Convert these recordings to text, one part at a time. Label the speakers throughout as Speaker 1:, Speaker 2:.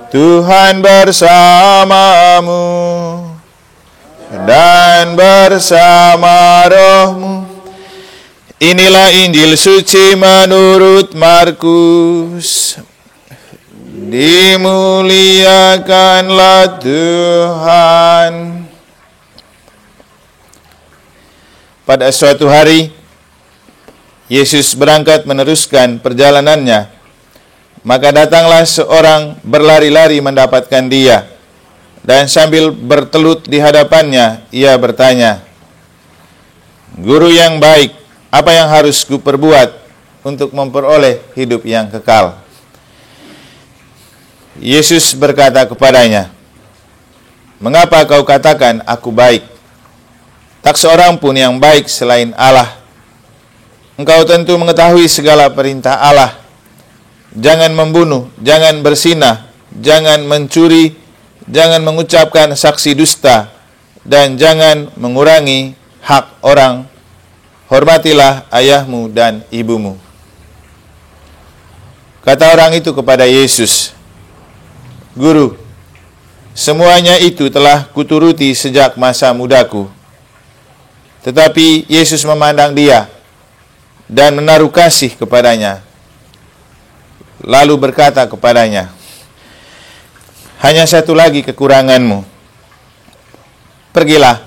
Speaker 1: Tuhan bersamamu dan bersama rohmu. Inilah Injil suci menurut Markus. Dimuliakanlah Tuhan. Pada suatu hari, Yesus berangkat meneruskan perjalanannya. Maka datanglah seorang berlari-lari mendapatkan dia. Dan sambil bertelut di hadapannya, ia bertanya, "Guru yang baik, apa yang harus kuperbuat untuk memperoleh hidup yang kekal?" Yesus berkata kepadanya, "Mengapa kau katakan aku baik? Tak seorang pun yang baik selain Allah. Engkau tentu mengetahui segala perintah Allah. Jangan membunuh, jangan berzinah, jangan mencuri, jangan mengucapkan saksi dusta, dan jangan mengurangi hak orang. Hormatilah ayahmu dan ibumu." Kata orang itu kepada Yesus, "Guru, semuanya itu telah kuturuti sejak masa mudaku." Tetapi Yesus memandang dia dan menaruh kasih kepadanya. Lalu berkata kepadanya, "Hanya satu lagi kekuranganmu. Pergilah,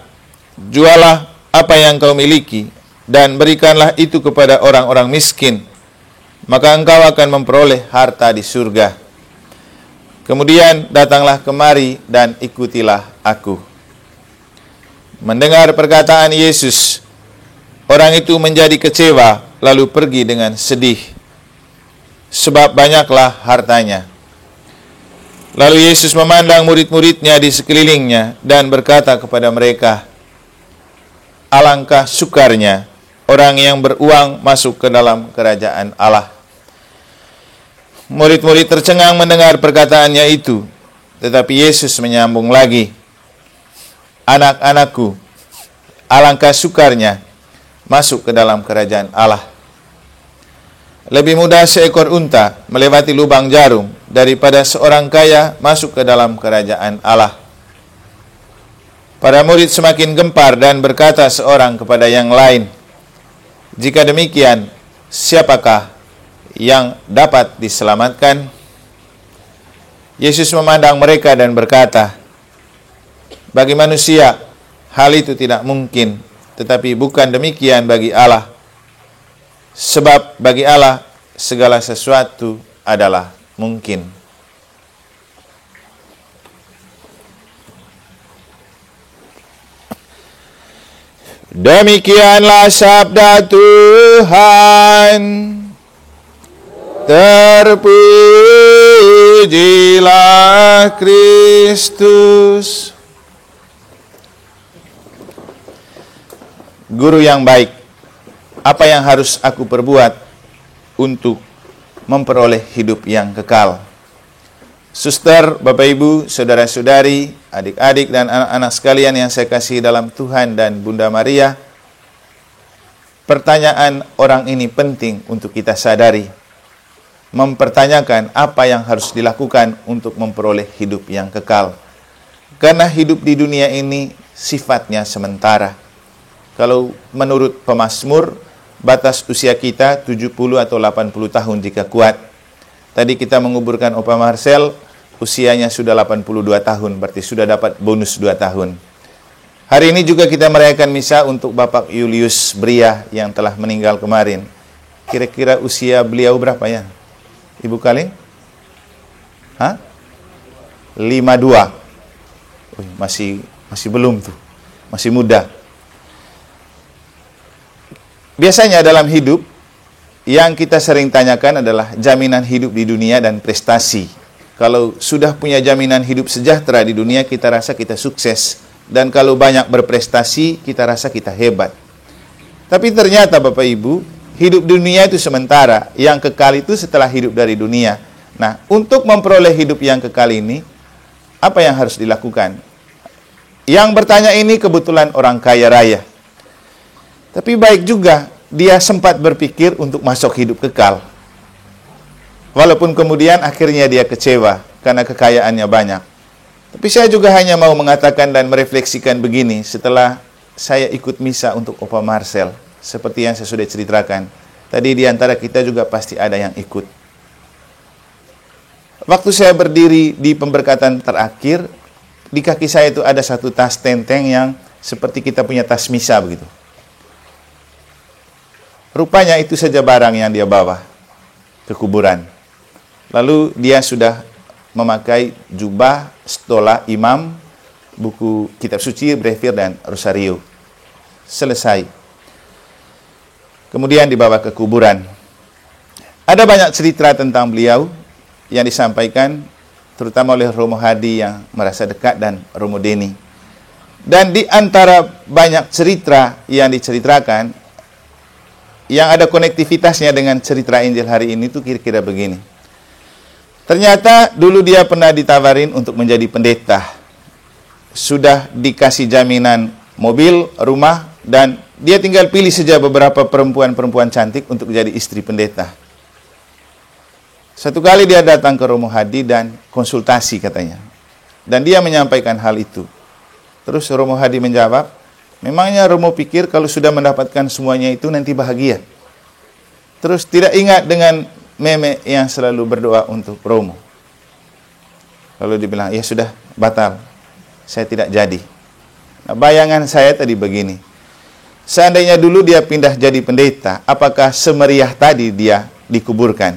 Speaker 1: jualah apa yang kau miliki, dan berikanlah itu kepada orang-orang miskin, maka engkau akan memperoleh harta di surga. Kemudian datanglah kemari dan ikutilah aku." Mendengar perkataan Yesus, orang itu menjadi kecewa, lalu pergi dengan sedih, sebab banyaklah hartanya. Lalu Yesus memandang murid-muridnya di sekelilingnya dan berkata kepada mereka, "Alangkah sukarnya orang yang beruang masuk ke dalam kerajaan Allah." Murid-murid tercengang mendengar perkataannya itu, tetapi Yesus menyambung lagi, "Anak-anakku, alangkah sukarnya masuk ke dalam kerajaan Allah. Lebih mudah seekor unta melewati lubang jarum daripada seorang kaya masuk ke dalam kerajaan Allah." Para murid semakin gempar dan berkata seorang kepada yang lain, "Jika demikian, siapakah yang dapat diselamatkan?" Yesus memandang mereka dan berkata, "Bagi manusia, hal itu tidak mungkin, tetapi bukan demikian bagi Allah. Sebab bagi Allah, segala sesuatu adalah mungkin." Demikianlah sabda Tuhan. Terpujilah Kristus. Guru yang baik, apa yang harus aku perbuat untuk memperoleh hidup yang kekal? Suster, Bapak Ibu, saudara-saudari, adik-adik dan anak-anak sekalian yang saya kasihi dalam Tuhan dan Bunda Maria, pertanyaan orang ini penting untuk kita sadari. Mempertanyakan apa yang harus dilakukan untuk memperoleh hidup yang kekal. Karena hidup di dunia ini sifatnya sementara. Kalau menurut pemazmur, batas usia kita 70 atau 80 tahun jika kuat. Tadi kita menguburkan Opa Marcel, usianya sudah 82 tahun, berarti sudah dapat bonus 2 tahun. Hari ini juga kita merayakan misa untuk Bapak Julius Bria yang telah meninggal kemarin. Kira-kira usia beliau berapa ya? Ibu Kaling? 52. Masih belum tuh. Masih muda. Biasanya dalam hidup, yang kita sering tanyakan adalah jaminan hidup di dunia dan prestasi. Kalau sudah punya jaminan hidup sejahtera di dunia, kita rasa kita sukses. Dan kalau banyak berprestasi, kita rasa kita hebat. Tapi ternyata Bapak Ibu, hidup dunia itu sementara. Yang kekal itu setelah hidup dari dunia. Nah, untuk memperoleh hidup yang kekal ini, apa yang harus dilakukan? Yang bertanya ini kebetulan orang kaya raya. Tapi baik juga, dia sempat berpikir untuk masuk hidup kekal. Walaupun kemudian akhirnya dia kecewa. karena kekayaannya banyak. Tapi saya juga hanya mau mengatakan dan merefleksikan begini setelah saya ikut misa untuk Opa Marcel. Seperti yang saya sudah ceritakan. Tadi di antara kita juga pasti ada yang ikut. Waktu saya berdiri di pemberkatan terakhir, di kaki saya itu ada satu tas tenteng yang seperti kita punya tas misa begitu. Rupanya itu saja barang yang dia bawa ke kuburan. Lalu dia sudah memakai jubah, stola, imam, buku kitab suci, brevir, dan rosario. Selesai. Kemudian dibawa ke kuburan. Ada banyak cerita tentang beliau yang disampaikan, terutama oleh Romo Hadi yang merasa dekat dan Romo Deni. Dan di antara banyak cerita yang diceritakan, yang ada konektivitasnya dengan cerita Injil hari ini itu kira-kira begini. Ternyata dulu dia pernah ditawarin untuk menjadi pendeta. Sudah dikasih jaminan mobil, rumah, dan dia tinggal pilih saja beberapa perempuan-perempuan cantik untuk menjadi istri pendeta. Satu kali dia datang ke Romo Hadi dan konsultasi katanya. Dan dia menyampaikan hal itu. Terus Romo Hadi menjawab, memangnya Romo pikir kalau sudah mendapatkan semuanya itu nanti bahagia? Terus tidak ingat dengan meme yang selalu berdoa untuk Romo. Lalu dibilang, ya sudah, batal. Saya tidak jadi. Nah, bayangan saya tadi begini. Seandainya dulu dia pindah jadi pendeta, apakah semeriah tadi dia dikuburkan?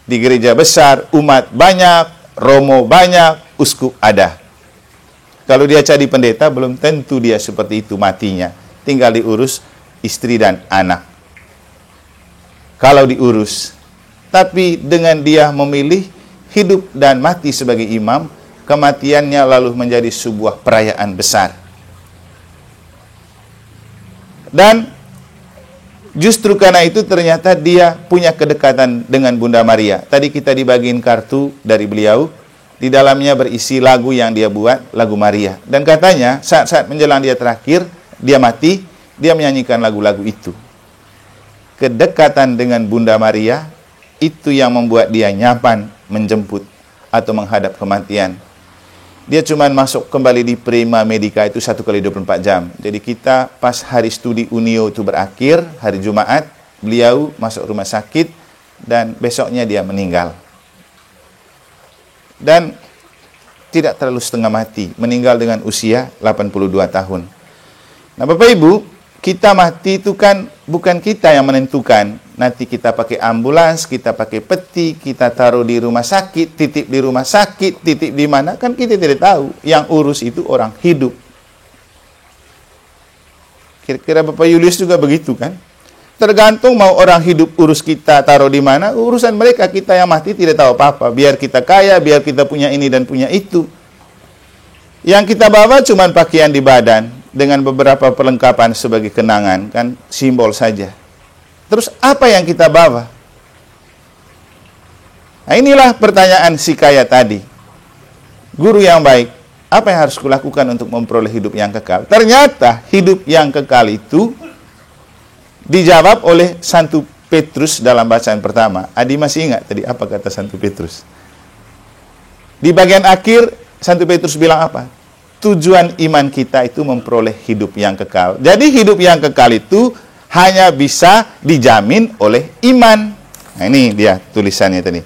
Speaker 1: Di gereja besar, umat banyak, Romo banyak, uskup ada. Kalau dia jadi pendeta, belum tentu dia seperti itu matinya. Tinggal diurus istri dan anak. Kalau diurus. Tapi dengan dia memilih hidup dan mati sebagai imam, kematiannya lalu menjadi sebuah perayaan besar. Dan justru karena itu ternyata dia punya kedekatan dengan Bunda Maria. Tadi kita dibagiin kartu dari beliau. Di dalamnya berisi lagu yang dia buat, lagu Maria. Dan katanya, saat-saat menjelang dia terakhir, dia mati, dia menyanyikan lagu-lagu itu. Kedekatan dengan Bunda Maria, itu yang membuat dia nyaman menjemput atau menghadap kematian. Dia cuma masuk kembali di Prima Medica itu 1x24 jam. Jadi kita pas hari studi Unio itu berakhir, hari Jumat, beliau masuk rumah sakit, dan besoknya dia meninggal. Dan tidak terlalu setengah mati, meninggal dengan usia 82 tahun. Nah Bapak Ibu, kita mati itu kan bukan kita yang menentukan. Nanti kita pakai ambulans, kita pakai peti, kita taruh di rumah sakit, titip di rumah sakit, titip di mana, kan kita tidak tahu. Yang urus itu orang hidup. Kira-kira Bapak Julius juga begitu kan? Tergantung mau orang hidup urus kita taruh di mana, urusan mereka. Kita yang mati tidak tahu apa-apa. Biar kita kaya, biar kita punya ini dan punya itu. Yang kita bawa cuma pakaian di badan dengan beberapa perlengkapan sebagai kenangan, kan simbol saja. Terus apa yang kita bawa? Nah, inilah pertanyaan si kaya tadi. Guru yang baik, apa yang harus kulakukan untuk memperoleh hidup yang kekal? Ternyata hidup yang kekal itu dijawab oleh Santo Petrus dalam bacaan pertama. Adi masih ingat tadi apa kata Santo Petrus? Di bagian akhir, Santo Petrus bilang apa? Tujuan iman kita itu memperoleh hidup yang kekal. Jadi hidup yang kekal itu hanya bisa dijamin oleh iman. Nah ini dia tulisannya tadi.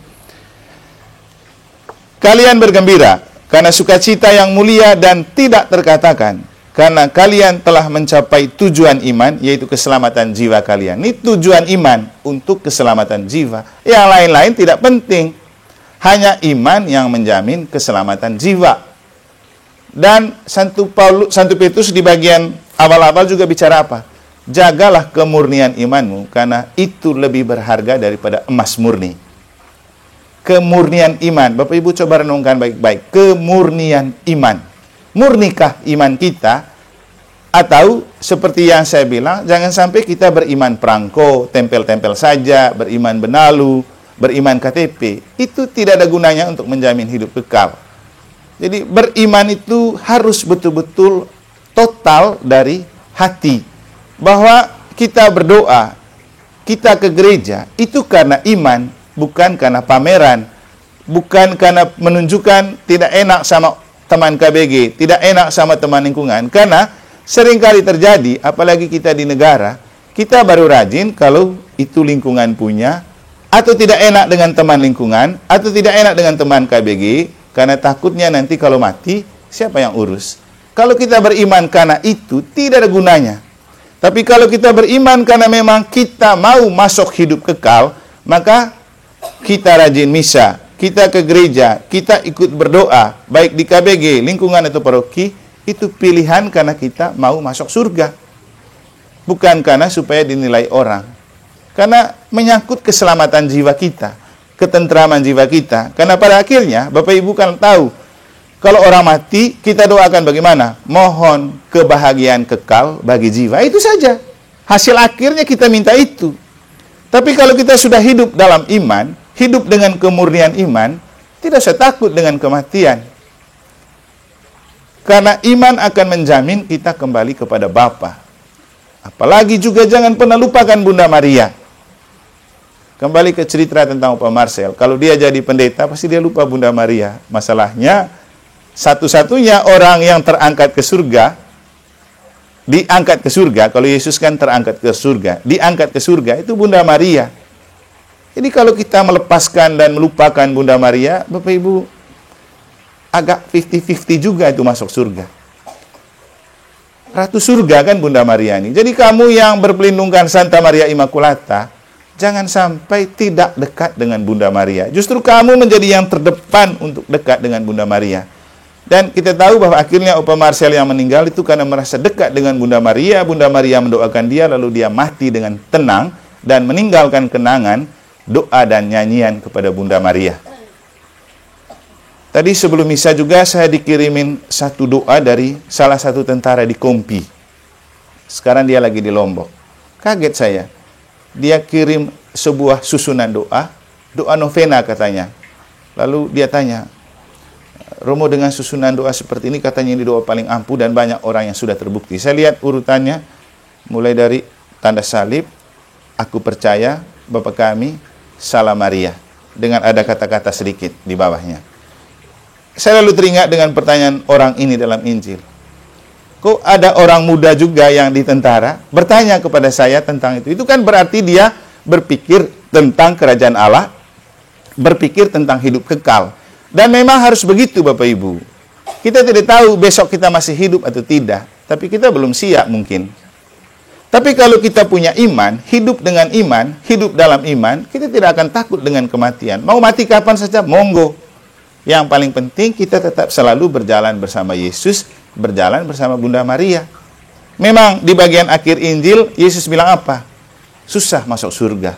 Speaker 1: Kalian bergembira karena sukacita yang mulia dan tidak terkatakan, karena kalian telah mencapai tujuan iman, yaitu keselamatan jiwa kalian. Ini tujuan iman untuk keselamatan jiwa. Yang lain-lain tidak penting. Hanya iman yang menjamin keselamatan jiwa. Dan Santo Petrus di bagian awal-awal juga bicara apa? Jagalah kemurnian imanmu, karena itu lebih berharga daripada emas murni. Kemurnian iman. Bapak Ibu coba renungkan baik-baik. Kemurnian iman. Murnikah iman kita? Atau seperti yang saya bilang, jangan sampai kita beriman perangko, tempel-tempel saja, beriman benalu, beriman KTP. Itu tidak ada gunanya untuk menjamin hidup kekal. Jadi beriman itu harus betul-betul total dari hati. Bahwa kita berdoa, kita ke gereja, itu karena iman, bukan karena pameran. bukan karena menunjukkan tidak enak sama teman KBG, tidak enak sama teman lingkungan, karena seringkali terjadi, apalagi kita di negara, kita baru rajin kalau itu lingkungan punya, atau tidak enak dengan teman lingkungan, atau tidak enak dengan teman KBG, karena takutnya nanti kalau mati, siapa yang urus? Kalau kita beriman karena itu, tidak ada gunanya. Tapi kalau kita beriman karena memang kita mau masuk hidup kekal, maka kita rajin misa, kita ke gereja, kita ikut berdoa, baik di KBG, lingkungan atau paroki, itu pilihan karena kita mau masuk surga. Bukan karena supaya dinilai orang. Karena menyangkut keselamatan jiwa kita, ketentraman jiwa kita. Karena pada akhirnya, Bapak Ibu kan tahu, kalau orang mati, kita doakan bagaimana? Mohon kebahagiaan kekal bagi jiwa. Itu saja. Hasil akhirnya kita minta itu. Tapi kalau kita sudah hidup dalam iman, hidup dengan kemurnian iman, tidak usah takut dengan kematian. Karena iman akan menjamin kita kembali kepada Bapa. Apalagi juga jangan pernah lupakan Bunda Maria. Kembali ke cerita tentang Opa Marcel. Kalau dia jadi pendeta, pasti dia lupa Bunda Maria. Masalahnya, satu-satunya orang yang terangkat ke surga, diangkat ke surga, kalau Yesus kan terangkat ke surga, diangkat ke surga, itu Bunda Maria. Jadi kalau kita melepaskan dan melupakan Bunda Maria, Bapak Ibu, agak 50-50 juga itu masuk surga. Ratu surga kan Bunda Maria ini. Jadi kamu yang berpelindungkan Santa Maria Immaculata, jangan sampai tidak dekat dengan Bunda Maria. Justru kamu menjadi yang terdepan untuk dekat dengan Bunda Maria. Dan kita tahu bahwa akhirnya Opa Marcel yang meninggal itu karena merasa dekat dengan Bunda Maria. Bunda Maria mendoakan dia, lalu dia mati dengan tenang dan meninggalkan kenangan, doa dan nyanyian kepada Bunda Maria. Tadi sebelum misa juga saya dikirimin satu doa dari salah satu tentara di Kompi. Sekarang dia lagi di Lombok. Kaget saya. Dia kirim sebuah susunan doa, doa novena katanya. Lalu dia tanya, Romo, dengan susunan doa seperti ini katanya ini doa paling ampuh dan banyak orang yang sudah terbukti. Saya lihat urutannya, mulai dari tanda salib, aku percaya, Bapa kami, Salam Maria. Dengan ada kata-kata sedikit di bawahnya. Saya lalu teringat dengan pertanyaan orang ini dalam Injil. Kok ada orang muda juga yang di tentara bertanya kepada saya tentang itu? Itu kan berarti dia berpikir tentang kerajaan Allah, berpikir tentang hidup kekal. Dan memang harus begitu Bapak Ibu. Kita tidak tahu besok kita masih hidup atau tidak. Tapi kita belum siap mungkin. Tapi kalau kita punya iman, hidup dengan iman, hidup dalam iman, kita tidak akan takut dengan kematian. Mau mati kapan saja, monggo. Yang paling penting kita tetap selalu berjalan bersama Yesus, berjalan bersama Bunda Maria. Memang di bagian akhir Injil, Yesus bilang apa? Susah masuk surga.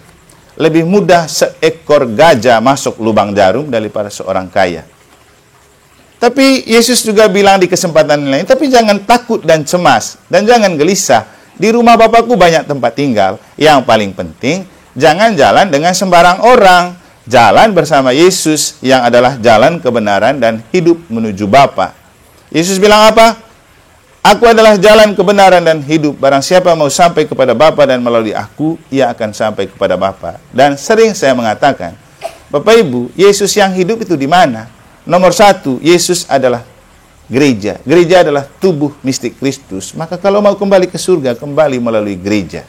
Speaker 1: Lebih mudah seekor gajah masuk lubang jarum daripada seorang kaya. Tapi Yesus juga bilang di kesempatan lain, tapi jangan takut dan cemas, dan jangan gelisah. Di rumah Bapakku banyak tempat tinggal. Yang paling penting, jangan jalan dengan sembarang orang. Jalan bersama Yesus yang adalah jalan kebenaran dan hidup menuju Bapa. Yesus bilang apa? Aku adalah jalan kebenaran dan hidup. Barang siapa mau sampai kepada Bapa dan melalui aku, ia akan sampai kepada Bapa. Dan sering saya mengatakan, Bapak Ibu, Yesus yang hidup itu di mana? Nomor satu, Yesus adalah gereja. Gereja adalah tubuh mistik Kristus. Maka kalau mau kembali ke surga, kembali melalui gereja.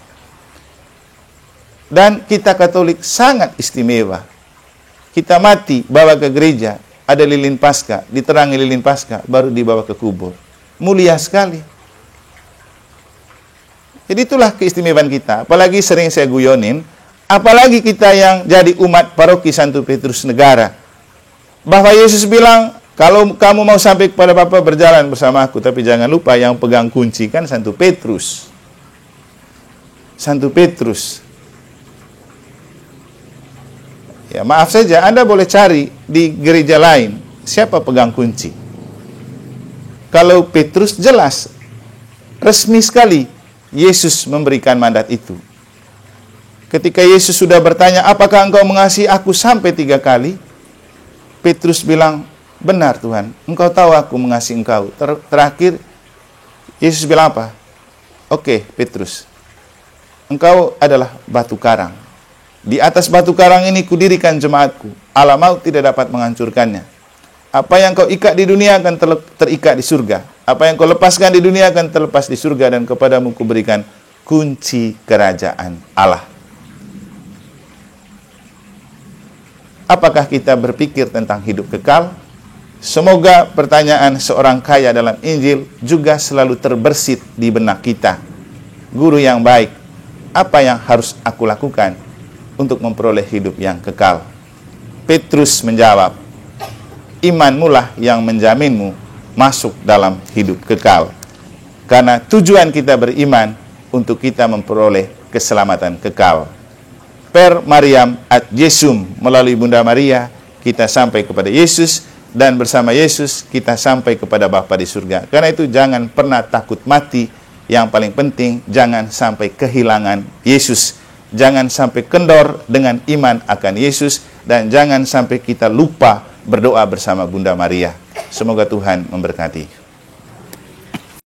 Speaker 1: Dan kita Katolik sangat istimewa. Kita mati, bawa ke gereja, ada lilin Paskah, diterangi lilin Paskah, baru dibawa ke kubur. Mulia sekali. Jadi itulah keistimewaan kita. Apalagi sering saya guyonin, apalagi kita yang jadi umat paroki Santo Petrus Negara. Bahwa Yesus bilang, kalau kamu mau sampai kepada Bapa, berjalan bersama aku. Tapi jangan lupa yang pegang kunci kan Santo Petrus. Santo Petrus. Ya, maaf saja, Anda boleh cari di gereja lain siapa pegang kunci. Kalau Petrus jelas, resmi sekali Yesus memberikan mandat itu. Ketika Yesus sudah bertanya, apakah engkau mengasihi aku sampai 3 kali? Petrus bilang, benar Tuhan, engkau tahu aku mengasihi engkau. Terakhir, Yesus bilang apa? Oke, Petrus, engkau adalah batu karang. Di atas batu karang ini kudirikan jemaatku, alam maut tidak dapat menghancurkannya. Apa yang kau ikat di dunia akan terikat di surga. Apa yang kau lepaskan di dunia akan terlepas di surga, dan kepadamu kuberikan kunci kerajaan Allah. Apakah kita berpikir tentang hidup kekal? Semoga pertanyaan seorang kaya dalam Injil juga selalu terbersit di benak kita. Guru yang baik, apa yang harus aku lakukan untuk memperoleh hidup yang kekal? Petrus menjawab, imanmu lah yang menjaminmu masuk dalam hidup kekal. Karena tujuan kita beriman untuk kita memperoleh keselamatan kekal. Per Mariam ad Jesum, melalui Bunda Maria kita sampai kepada Yesus, dan bersama Yesus kita sampai kepada Bapa di surga. Karena itu jangan pernah takut mati. Yang paling penting, jangan sampai kehilangan Yesus. Jangan sampai kendor dengan iman akan Yesus, dan jangan sampai kita lupa berdoa bersama Bunda Maria. Semoga Tuhan memberkati.